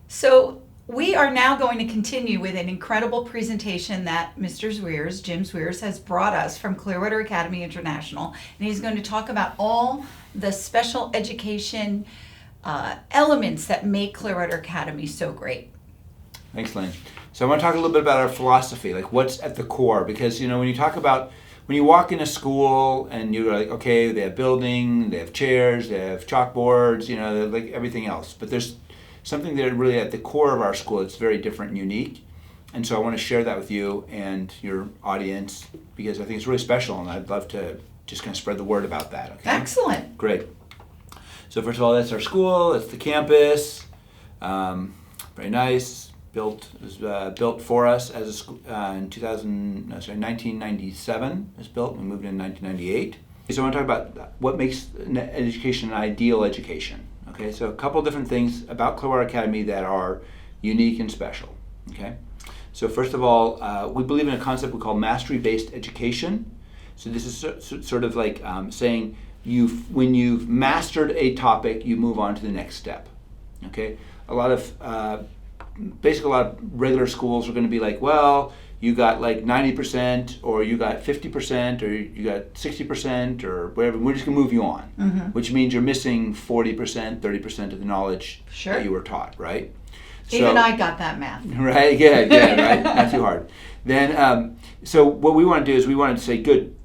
So we are now going to continue with an incredible presentation that Mr. Zwers, Jim Zwers, has brought us from Clearwater Academy International, and he's going to talk about all the special education elements that make Clearwater Academy so great. Thanks, Lynn. So I want to talk a little bit about our philosophy, like what's at the core, because when you talk about when you walk in a school and you're like, okay, they have building, they have chairs, they have chalkboards, they're like everything else, but there's something that really at the core of our school it's very different and unique, and so I want to share that with you and your audience because I think it's really special, and I'd love to just kind of spread the word about that. Okay. Excellent. Great. So first of all, that's our school. That's the campus. Very nice. Built for us as a school in 1997. It was built. We moved in 1998. So I want to talk about what makes an education an ideal education. Okay, so a couple different things about Clearwater Academy that are unique and special. Okay, so first of all, we believe in a concept we call mastery-based education. So this is sort of like saying when you've mastered a topic, you move on to the next step. Okay, a lot of regular schools are going to be like, well, you got like 90%, or you got 50%, or you got 60%, or whatever. We're just going to move you on, which means you're missing 40%, 30% of the knowledge that you were taught, right? Even I got that math. Right, good, right? Not too hard. Then, so what we want to do is we want to say, good,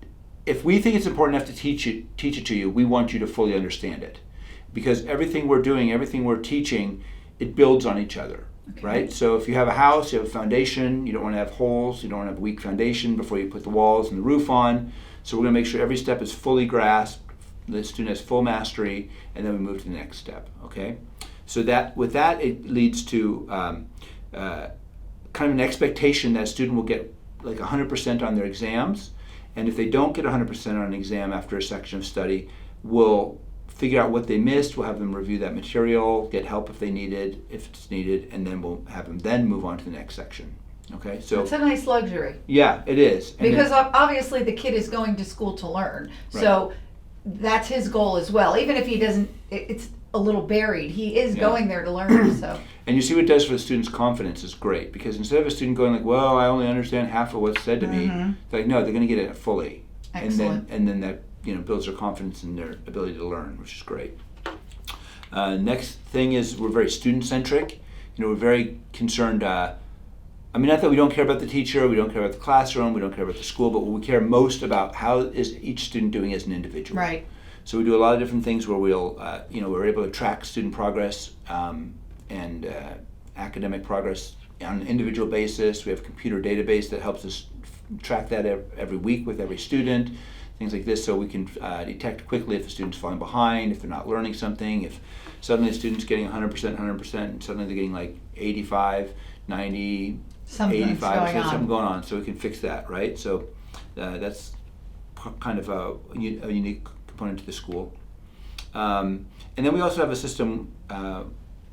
if we think it's important enough to teach it to you, we want you to fully understand it. Because everything we're doing, everything we're teaching, it builds on each other. Okay. Right? So if you have a house, you have a foundation, you don't want to have holes, you don't want to have a weak foundation before you put the walls and the roof on. So we're going to make sure every step is fully grasped, the student has full mastery, and then we move to the next step. Okay? So with that, it leads to kind of an expectation that a student will get like 100% on their exams, and if they don't get 100% on an exam after a section of study, we'll figure out what they missed, we'll have them review that material, get help if it's needed, and then we'll have them then move on to the next section. Okay, so it's a nice luxury. Yeah, it is. Because obviously the kid is going to school to learn, so that's his goal as well. Even if he doesn't, it's a little buried. He is going there to learn. So. And you see what it does for the student's confidence is great, because instead of a student going like, well, I only understand half of what's said to me, they're like, no, they're going to get it fully. Excellent. And then that builds their confidence in their ability to learn, which is great. Next thing is we're very student-centric. We're very concerned, not that we don't care about the teacher, we don't care about the classroom, we don't care about the school, but we care most about how is each student doing as an individual. Right. So we do a lot of different things where we're able to track student progress and academic progress on an individual basis. We have a computer database that helps us track that every week with every student, things like this, so we can detect quickly if a student's falling behind, if they're not learning something, if suddenly a student's getting 100%, and suddenly they're getting like 85, 90, Something's 85, going something going on, so we can fix that, right? So that's kind of a unique component to the school. And then we also have a system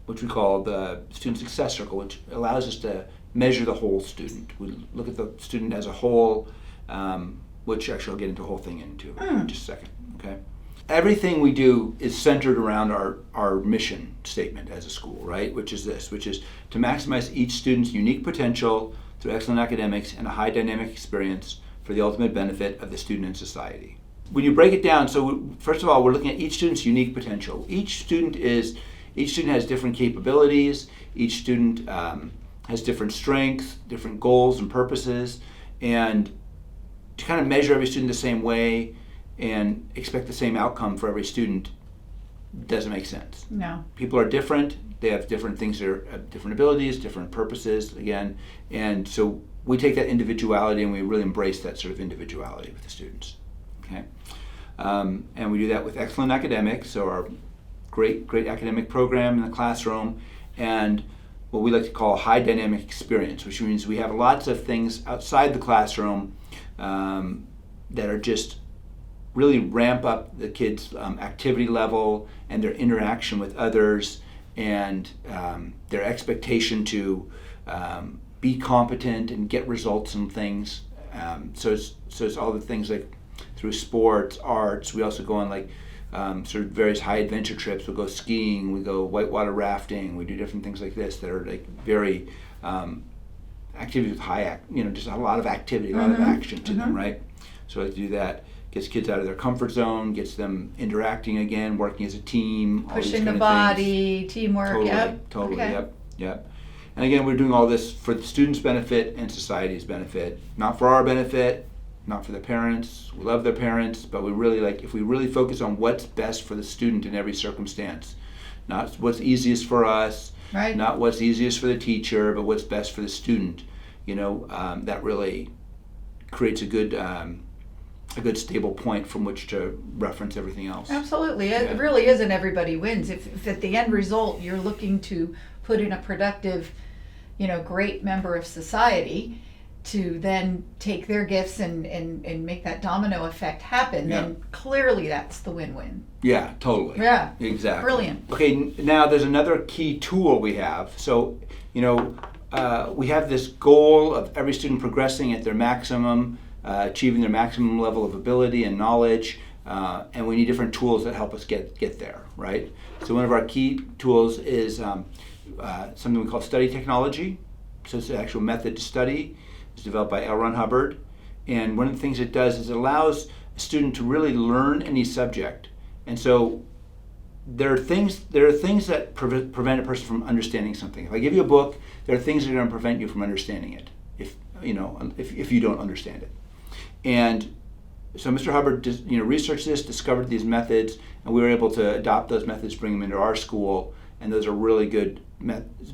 which we call the Student Success Circle, which allows us to measure the whole student. We look at the student as a whole, which actually I'll get into the whole thing in just a second. Okay. Everything we do is centered around our mission statement as a school, right? Which is to maximize each student's unique potential through excellent academics and a high dynamic experience for the ultimate benefit of the student and society. When you break it down, so first of all, we're looking at each student's unique potential. Each student has different capabilities. Each student has different strengths, different goals and purposes, and to kind of measure every student the same way and expect the same outcome for every student doesn't make sense. No. People are different. They have different things, different abilities, different purposes, again, and so we take that individuality and we really embrace that sort of individuality with the students. Okay, and we do that with excellent academics, so our great academic program in the classroom, and what we like to call a high dynamic experience, which means we have lots of things outside the classroom that are just really ramp up the kids' activity level and their interaction with others and their expectation to be competent and get results and things. So it's all the things like through sports, arts. We also go on like sort of various high adventure trips. We'll go skiing, we go whitewater rafting, we do different things like this that are like very activities with high, just a lot of activity, a lot of action to them, right? So I do that. Gets kids out of their comfort zone, gets them interacting again, working as a team. Pushing the body, teamwork, Totally, yep. And again, we're doing all this for the students' benefit and society's benefit. Not for our benefit, not for the parents. We love their parents, but we really if we really focus on what's best for the student in every circumstance. Not what's easiest for us, right. Not what's easiest for the teacher, but what's best for the student. That really creates a good stable point from which to reference everything else. Absolutely. It really is an everybody wins. If at the end result you're looking to put in a productive, great member of society to then take their gifts and make that domino effect happen, then clearly that's the win-win. Yeah, totally. Yeah. Exactly. Brilliant. Okay, now there's another key tool we have. So, we have this goal of every student progressing at their maximum, achieving their maximum level of ability and knowledge, and we need different tools that help us get there, right? So one of our key tools is something we call study technology. So it's an actual method to study. It's developed by L. Ron Hubbard, and one of the things it does is it allows a student to really learn any subject. And so there are things that prevent a person from understanding something. If I give you a book, there are things that are going to prevent you from understanding it if you don't understand it. And so Mr. Hubbard researched this, discovered these methods, and we were able to adopt those methods, bring them into our school, and those are really good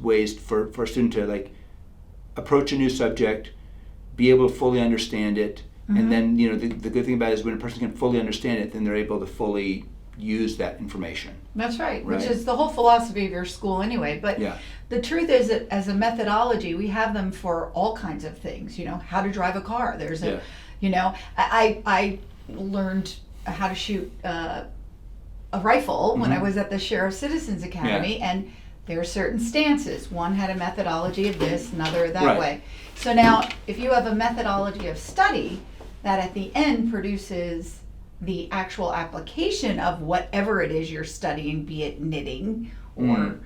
ways for a student to approach a new subject, be able to fully understand it, and then the good thing about it is when a person can fully understand it, then they're able to fully use that information. That's right, which is the whole philosophy of your school anyway. But the truth is that as a methodology, we have them for all kinds of things. How to drive a car. There's I learned how to shoot a rifle when I was at the Sheriff Citizens Academy, and there are certain stances. One had a methodology of this, another that way. So now, if you have a methodology of study that at the end produces the actual application of whatever it is you're studying, be it knitting or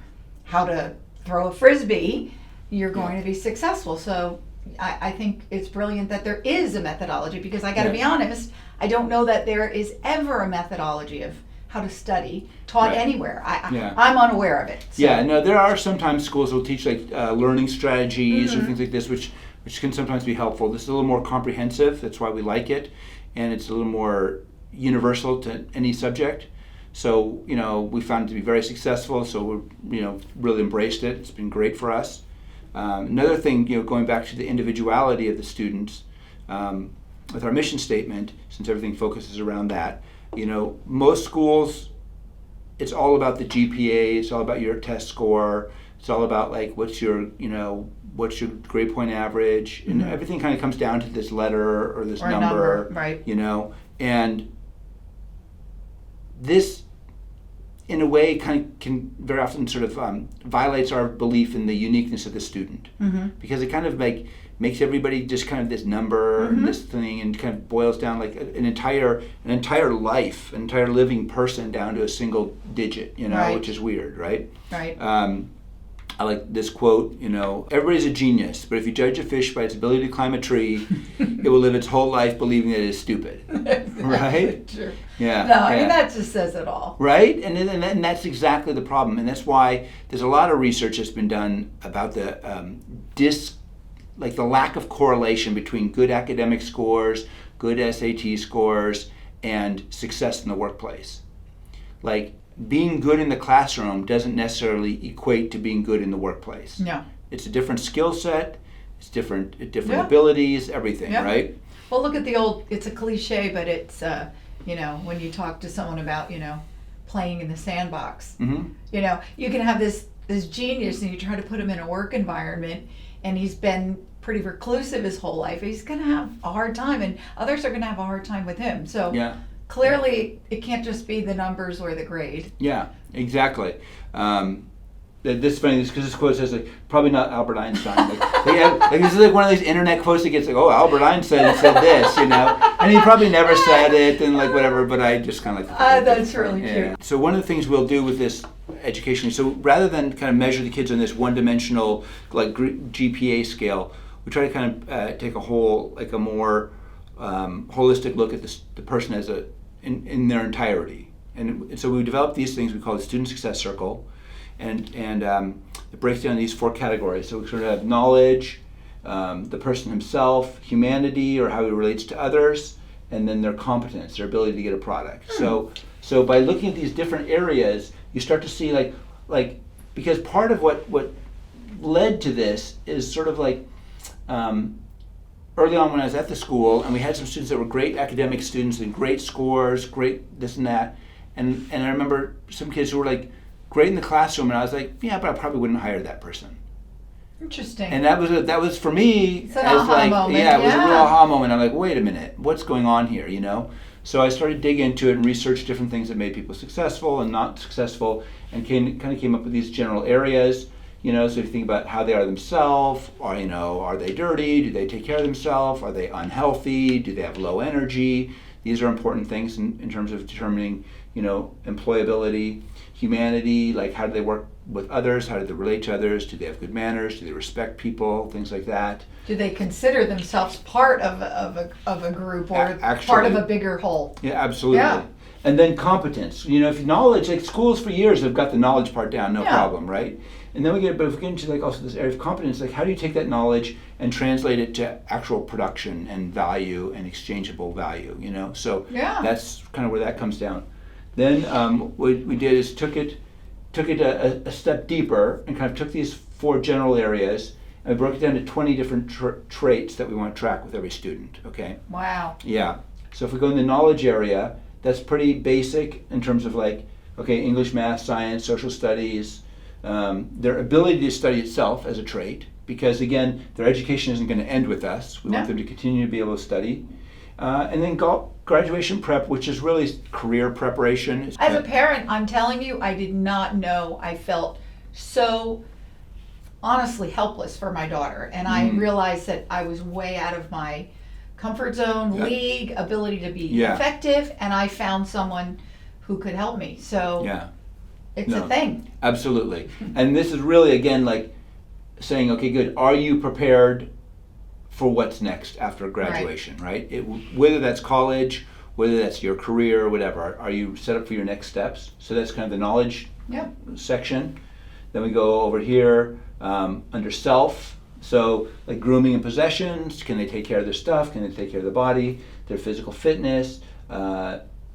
how to throw a frisbee, you're going to be successful. So I think it's brilliant that there is a methodology, because I got to be honest, I don't know that there is ever a methodology of how to study taught anywhere. I'm unaware of it. So. Yeah, no, there are sometimes schools that will teach learning strategies or things like this, which can sometimes be helpful. This is a little more comprehensive. That's why we like it, and it's a little more universal to any subject. So we found it to be very successful. So we really embraced it. It's been great for us. Another thing, going back to the individuality of the students, with our mission statement, since everything focuses around that, most schools, it's all about the GPA, it's all about your test score, it's all about what's your grade point average, and everything kind of comes down to this letter or this number, right? And this, in a way, can very often sort of violates our belief in the uniqueness of the student, because it kind of makes everybody just kind of this number and this thing, and kind of boils down an entire life, an entire living person down to a single digit, which is weird, right? Right. I like this quote, everybody's a genius, but if you judge a fish by its ability to climb a tree, it will live its whole life believing that it is stupid. Right? Sure. Yeah. No, I mean, that just says it all. Right? And that's exactly the problem. And that's why there's a lot of research that's been done about the the lack of correlation between good academic scores, good SAT scores, and success in the workplace. Being good in the classroom doesn't necessarily equate to being good in the workplace. No. It's a different skill set, it's different abilities, everything, right? Well, look at it's a cliche, but it's, when you talk to someone about, playing in the sandbox, you can have this genius and you try to put him in a work environment and he's been pretty reclusive his whole life. He's going to have a hard time, and others are going to have a hard time with him. So clearly it can't just be the numbers or the grade. Yeah, exactly. this is funny because this quote says like probably not Albert Einstein. Like this is like one of these internet quotes that gets like, oh, Albert Einstein said this, and he probably never said it and like whatever. But I just kind of like. That's really cute. So one of the things we'll do with this education, so rather than kind of measure the kids on this one-dimensional like GPA scale, we try to kind of take a more holistic look at the person as in their entirety. And so we developed these things we call the Student Success Circle, and it breaks down these 4 categories. So we sort of have knowledge, the person himself, humanity or how he relates to others, and then their competence, their ability to get a product. So by looking at these different areas, you start to see like because part of what led to this is sort of like early on when I was at the school, and we had some students that were great academic students and great scores, great this and that, and I remember some kids who were like great in the classroom, and I was like, yeah, but I probably wouldn't hire that person. Interesting. And that was for me it's an aha moment. Yeah, it was a real aha moment. I'm like, wait a minute, what's going on here? So I started to dig into it and research different things that made people successful and not successful, and came up with these general areas. So if you think about how they are themselves, or are they dirty? Do they take care of themselves? Are they unhealthy? Do they have low energy? These are important things in terms of determining, employability, humanity, like how do they work with others? How do they relate to others? Do they have good manners? Do they respect people? Things like that. Do they consider themselves part of a group or part of a bigger whole? Yeah, absolutely. Yeah. And then competence. If knowledge, like schools for years have got the knowledge part down, no problem, right? And then if we get into like also this area of competence, like how do you take that knowledge and translate it to actual production and value and exchangeable value, So that's kind of where that comes down. Then what we did is took it a step deeper and kind of took these 4 general areas and we broke it down to 20 different traits that we want to track with every student, okay? Wow. Yeah. So if we go in the knowledge area, that's pretty basic in terms of like, okay, English, math, science, social studies, their ability to study itself as a trait, because again, their education isn't going to end with us. We want them to continue to be able to study. And then graduation prep, which is really career preparation. As a parent, I'm telling you, I did not know. I felt so honestly helpless for my daughter. And I realized that I was way out of my comfort zone, league, ability to be effective. And I found someone who could help me. So it's a thing. Absolutely. And this is really, again, like saying, okay, good. Are you prepared for what's next after graduation, right? Whether that's college, whether that's your career or whatever, are you set up for your next steps? So that's kind of the knowledge section. Then we go over here under self. So like grooming and possessions, can they take care of their stuff? Can they take care of their body, their physical fitness?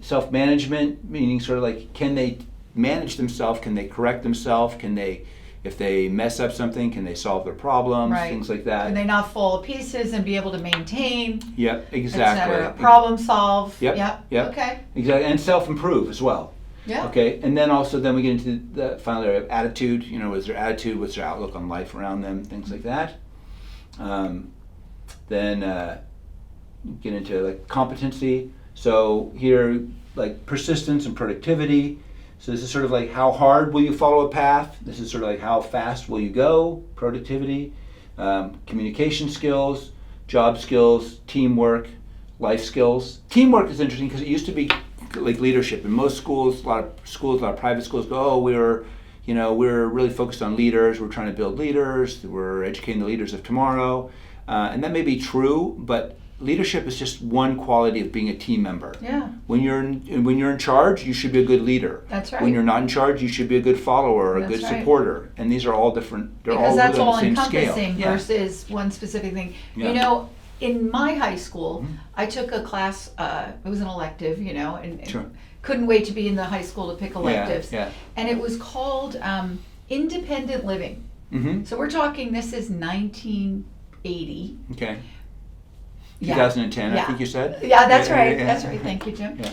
Self-management, meaning sort of like, can they manage themselves? Can they correct themselves? Can they, if they mess up something, can they solve their problems? Things like that. Can they not fall to pieces and be able to maintain? Yep, exactly. Problem solve. Yep. Okay. Exactly, and self-improve as well. Yeah. Okay, and then also then we get into the final area of attitude. What's their attitude? What's their outlook on life around them? Things like that. Then get into like competency. So here, like persistence and productivity. So this is sort of like how hard will you follow a path? This is sort of like how fast will you go? Productivity, communication skills, job skills, teamwork, life skills. Teamwork is interesting because it used to be like leadership. In most schools, a lot of private schools go, oh, we're really focused on leaders. We're trying to build leaders. We're educating the leaders of tomorrow. And that may be true, but leadership is just one quality of being a team member. Yeah. When you're in charge, you should be a good leader. That's right. When you're not in charge, you should be a good follower or a good supporter. And these are all different. They're because all that's on all the same encompassing scale. versus one specific thing. Yeah. In my high school, I took a class. It was an elective, and couldn't wait to be in the high school to pick electives. Yeah. And it was called independent living. Mm-hmm. So we're talking. This is 1980. Okay. 2010, I think you said? Yeah, that's right. Yeah. That's right. Thank you, Jim. Yeah.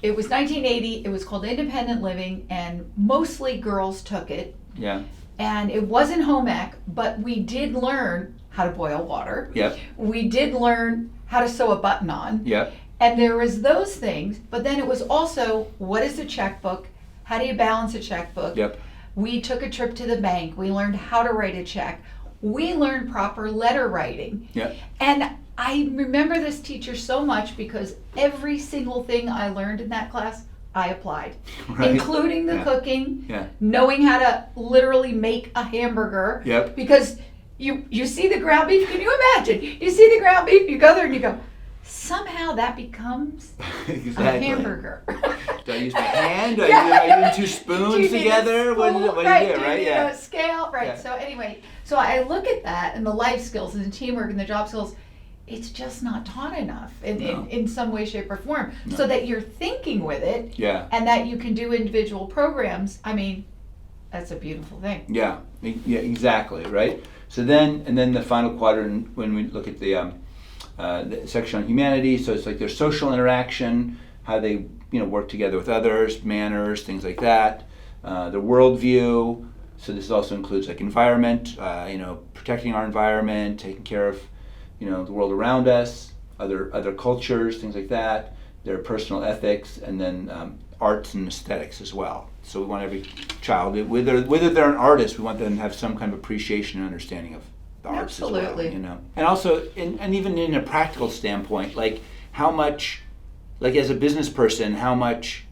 It was 1980. It was called Independent Living, and mostly girls took it. Yeah. And it wasn't home ec, but we did learn how to boil water. Yep. We did learn how to sew a button on. Yep. And there was those things, but then it was also, what is a checkbook? How do you balance a checkbook? Yep. We took a trip to the bank. We learned how to write a check. We learned proper letter writing. Yeah. And I remember this teacher so much because every single thing I learned in that class, I applied, Right. including the Yeah. cooking, Yeah. knowing how to literally make a hamburger. Yep. Because you see the ground beef, can you imagine? You see the ground beef, you go there and you go, somehow that becomes Exactly. a hamburger. Do I use my hand? Do Yeah. I use 2 Do spoons you need a together? What do spoon? you Right, do, you right? need Yeah. a scale, right? Yeah. So anyway, so I look at that and the life skills and the teamwork and the job skills. It's just not taught enough No. in some way, shape, or form, No. so that you're thinking with it Yeah. and that you can do individual programs. I mean, that's a beautiful thing. Yeah. Yeah. Exactly. Right. So then the final quadrant, when we look at the section on humanity, so it's like their social interaction, how they work together with others, manners, things like that. Their worldview. So this also includes like environment, protecting our environment, taking care of the world around us, other cultures, things like that. Their personal ethics, and then arts and aesthetics as well. So we want every child, whether they're an artist, we want them to have some kind of appreciation and understanding of the arts as well. Absolutely. And also, and even in a practical standpoint, like how much, like as a business person, how much,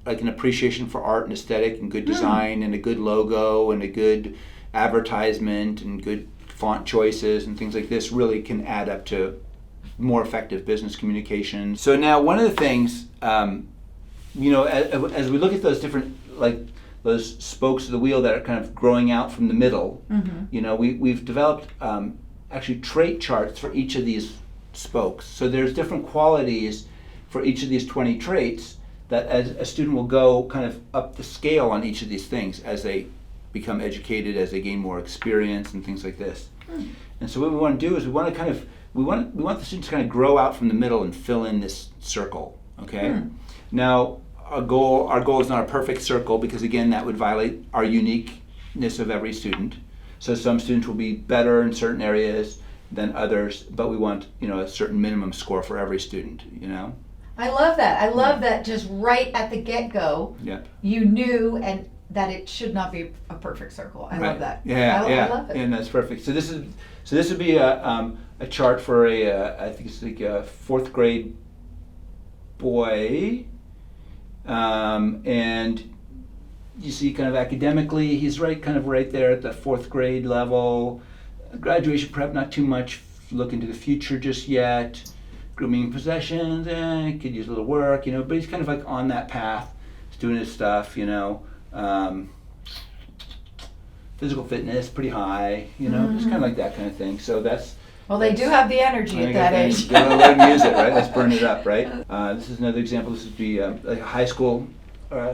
like an appreciation for art and aesthetic and good design and a good logo and a good advertisement and good font choices and things like this really can add up to more effective business communication. So now one of the things, as we look at those different, like those spokes of the wheel that are kind of growing out from the middle, we've developed actually trait charts for each of these spokes. So there's different qualities for each of these 20 traits that as a student will go kind of up the scale on each of these things as they become educated, as they gain more experience and things like this. And so what we want to do is we want the students to kind of grow out from the middle and fill in this circle. Okay. Now our goal is not a perfect circle because again that would violate our uniqueness of every student. So some students will be better in certain areas than others, but we want a certain minimum score for every student. I love that. I love that just right at the get-go, Yep. you knew and that it should not be a perfect circle. I love that. Yeah, I love it. And that's perfect. So this would be a chart for I think it's like a 4th grade boy, and you see kind of academically he's right there at the 4th grade level. Graduation prep, not too much look into the future just yet. Grooming possessions, could use a little work, but he's kind of like on that path. He's doing his stuff, physical fitness, pretty high, just kind of like that kind of thing. So they do have the energy at that age. Gotta let them use it, right? Let's burn it up, right? This is another example. This would be a high school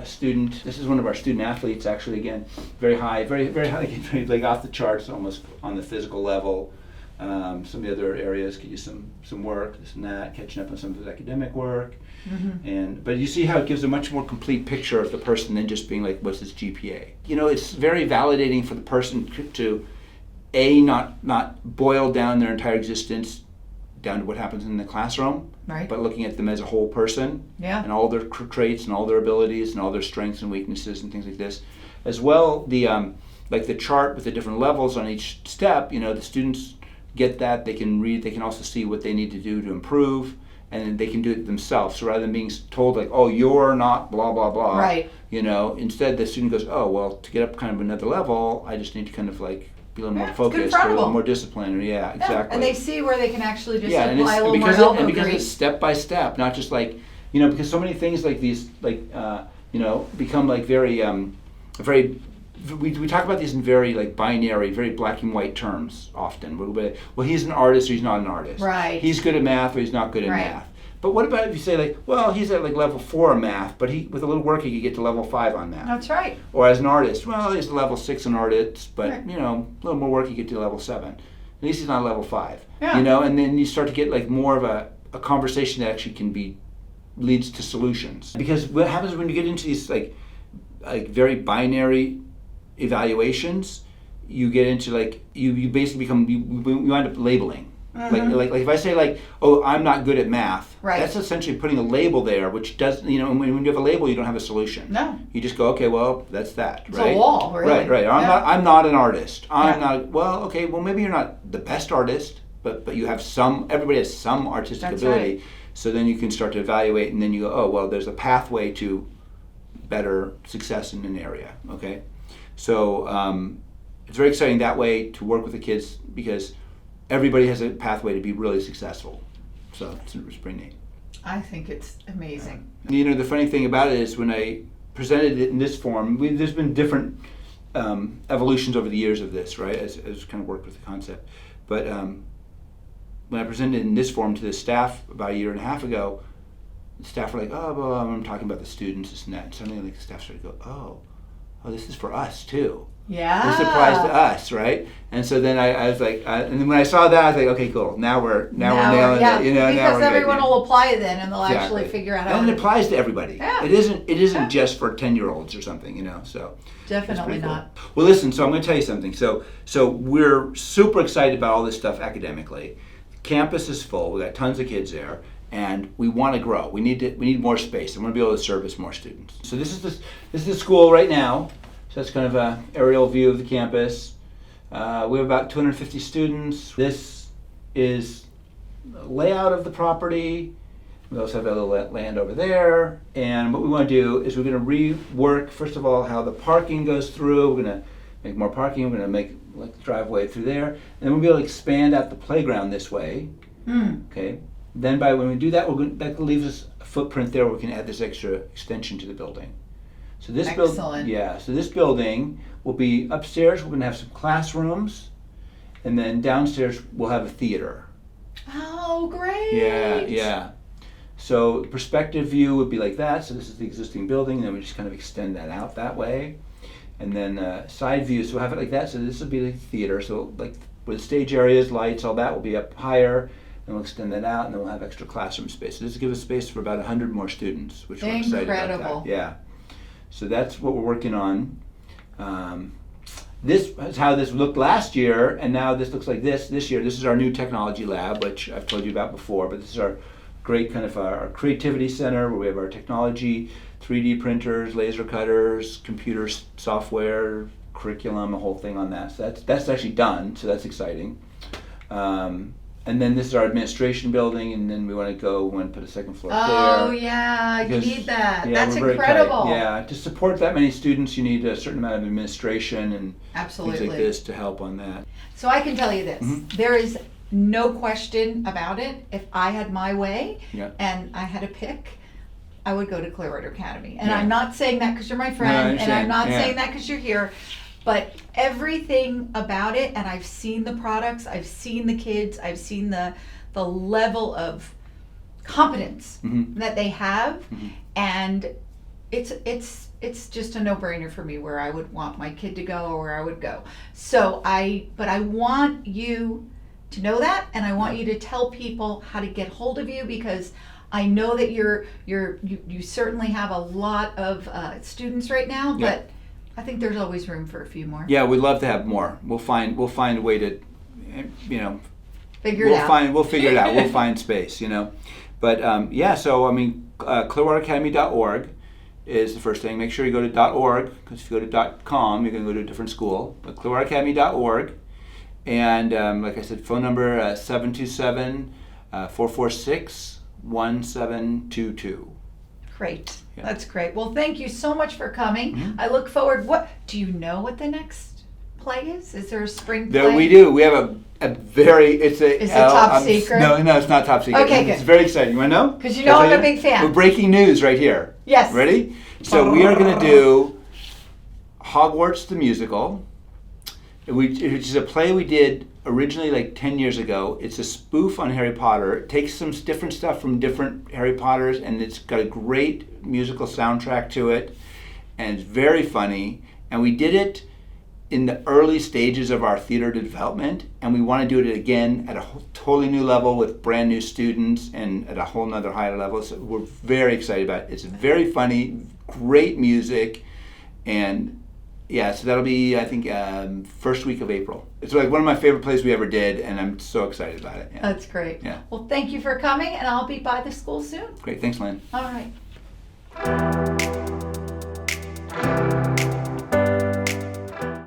student. This is one of our student athletes, actually. Again, very high, very very high, very, like off the charts, almost on the physical level. Some of the other areas could use some work, this and that, catching up on some of his academic work. But you see how it gives a much more complete picture of the person than just being like, what's his GPA? It's very validating for the person to not boil down their entire existence down to what happens in the classroom, Right. but looking at them as a whole person, Yeah. and all their traits and all their abilities and all their strengths and weaknesses and things like this. As well, the like the chart with the different levels on each step, the students get that, they can read, they can also see what they need to do to improve, and they can do it themselves. So rather than being told like, oh, you're not blah, blah, blah, Right. Instead the student goes, oh, well, to get up kind of another level, I just need to kind of like be a little more Yeah, it's focused, or a little confrontable. more disciplined, or exactly. And they see where they can actually just and apply a little more because elbow because grease. it's step by step, not just like, because so many things like these, like, become like very, we talk about these in very like binary, very black and white terms often. Well, he's an artist or he's not an artist. Right. He's good at math or he's not good at Right. math. But what about if you say like, well, he's at like level 4 in math, but with a little work he could get to level 5 on math. That's right. Or as an artist, well, he's level 6 in artist, but Right. a little more work he get to level 7. At least he's not level 5. Yeah. And then you start to get like more of a conversation that actually leads to solutions. Because what happens when you get into these like very binary evaluations, you get into like you basically become you wind up labeling. Like if I say like, oh, I'm not good at math, Right. that's essentially putting a label there, which does, when you have a label, you don't have a solution. No. You just go, okay, well, that's that, It's right? a wall, really. Right. Yeah. I'm not an artist. I'm Yeah. not, well, okay, well, maybe you're not the best artist, but you have everybody has some artistic That's ability. right. So then you can start to evaluate, and then you go, oh, well, there's a pathway to better success in an area, okay? So it's very exciting that way to work with the kids because everybody has a pathway to be really successful. So it's pretty neat. I think it's amazing. The funny thing about it is when I presented it in this form, there's been different evolutions over the years of this, right, as kind of worked with the concept. But when I presented it in this form to the staff about a year and a half ago, the staff were like, oh, well, I'm talking about the students, this and that. And suddenly the staff started to go, oh, this is for us too. Yeah. This applies to us, right? And so then I was like, and then when I saw that, I was like, okay, cool. Now we're nailing it. Because now we're everyone good, will apply it then, and they'll Exactly. actually figure out how. And it to... applies to everybody. Yeah. It isn't Yeah. just for 10-year-olds or something, So that's Definitely pretty cool. not. Well, listen. So I'm going to tell you something. So we're super excited about all this stuff academically. Campus is full. We got tons of kids there. And we want to grow. We need more space. I want to be able to service more students. So this is the school right now. So that's kind of an aerial view of the campus. We have about 250 students. This is the layout of the property. We also have a little land over there. And what we want to do is we're going to rework, first of all, how the parking goes through. We're going to make more parking. We're going to make like the driveway through there. And then we'll be able to expand out the playground this way. Okay. Then when we do that, that leaves us a footprint there where we can add this extra extension to the building. So this Excellent. So this building will be upstairs. We're going to have some classrooms, and then downstairs we'll have a theater. Oh, great. Yeah. So the perspective view would be like that. So this is the existing building, and then we just kind of extend that out that way. And then side view, so we'll have it like that. So this will be the theater. So like where the stage areas, lights, all that will be up higher. And we'll extend that out, and then we'll have extra classroom space. So this will give us space for about 100 more students, which we're excited about. Incredible. Yeah. So that's what we're working on. This is how this looked last year, and now this looks like this year. This is our new technology lab, which I've told you about before, but this is our great kind of our creativity center where we have our technology, 3D printers, laser cutters, computer software, curriculum, a whole thing on that. So that's actually done, so that's exciting. And then this is our administration building, and then we want to put a second floor there. Oh, yeah, you Because- need that. Yeah, That's we're very tight. incredible. Yeah, to support that many students, you need a certain amount of administration and Absolutely. things like this to help on that. So I can tell you this, there is no question about it. If I had my way Yeah. and I had a pick, I would go to Clearwater Academy. And Yeah. I'm not saying that because you're my No, I friend, and I'm understand. not Yeah. saying that because you're here, but everything about it, and I've seen the products, I've seen the kids, I've seen the level of competence that they have, and it's just a no-brainer for me where I would want my kid to go or where I would go. But I want you to know that, and I want you to tell people how to get hold of you, because I know that you certainly have a lot of students right now, Yeah. but I think there's always room for a few more. Yeah, we'd love to have more. We'll find a way to, Figure it out. We'll figure it out. We'll find space, But so clearwateracademy.org is the first thing. Make sure you go to .org, because if you go to .com, you're going to go to a different school. But clearwateracademy.org, and like I said, phone number 727-446-1722. Great. Yeah. That's great. Well, thank you so much for coming. Mm-hmm. I look forward. Do you know what the next play is? Is there a spring play? There we do. We have a very. Is it top secret? No, it's not top secret. Okay, It's good. very exciting. You want to know? 'Cause you know I'll I'm tell a big fan. We're breaking news right here. Yes. Ready? So we are going to do Hogwarts the Musical, which is a play we did originally like 10 years ago. It's a spoof on Harry Potter. It takes some different stuff from different Harry Potters, and it's got a great musical soundtrack to it, and it's very funny. And we did it in the early stages of our theater development, and we want to do it again at a totally new level with brand new students and at a whole nother higher level. So we're very excited about it. It's very funny, great music, and Yeah, so that'll be, I think, first week of April. It's like one of my favorite plays we ever did, and I'm so excited about it. Yeah. That's great. Yeah. Well, thank you for coming, and I'll be by the school soon. Great. Thanks, Lynn. All right.